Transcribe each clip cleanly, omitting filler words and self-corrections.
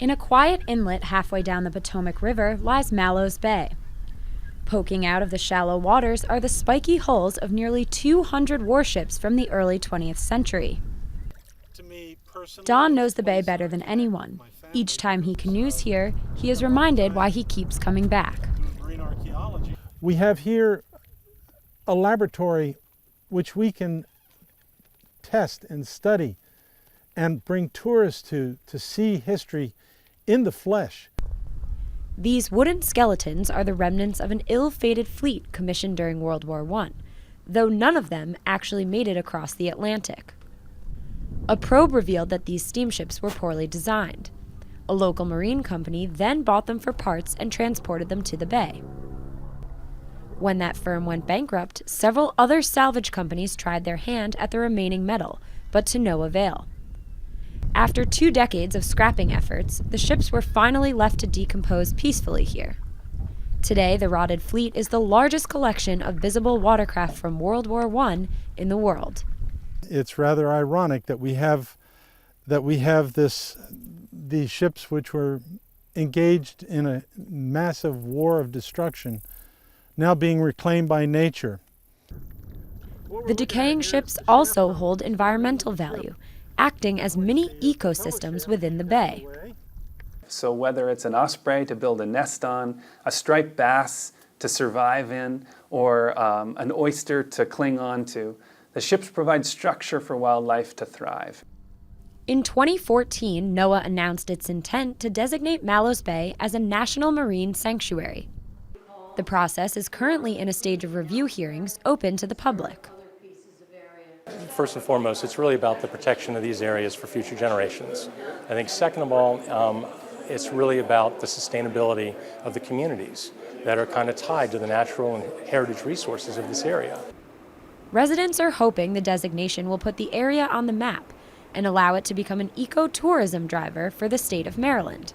In a quiet inlet halfway down the Potomac River lies Mallows Bay. Poking out of the shallow waters are the spiky hulls of nearly 200 warships from the early 20th century. Don knows the bay better than anyone. Each time he canoes here, he is reminded why he keeps coming back. We have here a laboratory which we can test and study and bring tourists to see history in the flesh. These wooden skeletons are the remnants of an ill-fated fleet commissioned during World War I, though none of them actually made it across the Atlantic. A probe revealed that these steamships were poorly designed. A local marine company then bought them for parts and transported them to the bay. When that firm went bankrupt, several other salvage companies tried their hand at the remaining metal, but to no avail. After 2 decades of scrapping efforts, the ships were finally left to decompose peacefully here. Today, the rotted fleet is the largest collection of visible watercraft from World War I in the world. It's rather ironic that we have these ships which were engaged in a massive war of destruction now being reclaimed by nature. The decaying ships also hold environmental value, acting as mini ecosystems within the bay. So whether it's an osprey to build a nest on, a striped bass to survive in, or an oyster to cling on to, the ships provide structure for wildlife to thrive. In 2014, NOAA announced its intent to designate Mallows Bay as a national marine sanctuary. The process is currently in a stage of review hearings open to the public. First and foremost, it's really about the protection of these areas for future generations. I think second of all, it's really about the sustainability of the communities that are kind of tied to the natural and heritage resources of this area. Residents are hoping the designation will put the area on the map and allow it to become an ecotourism driver for the state of Maryland.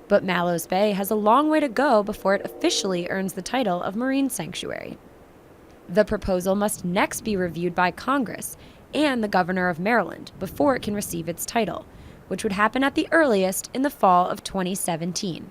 But Mallows Bay has a long way to go before it officially earns the title of marine sanctuary. The proposal must next be reviewed by Congress and the Governor of Maryland before it can receive its title, which would happen at the earliest in the fall of 2017.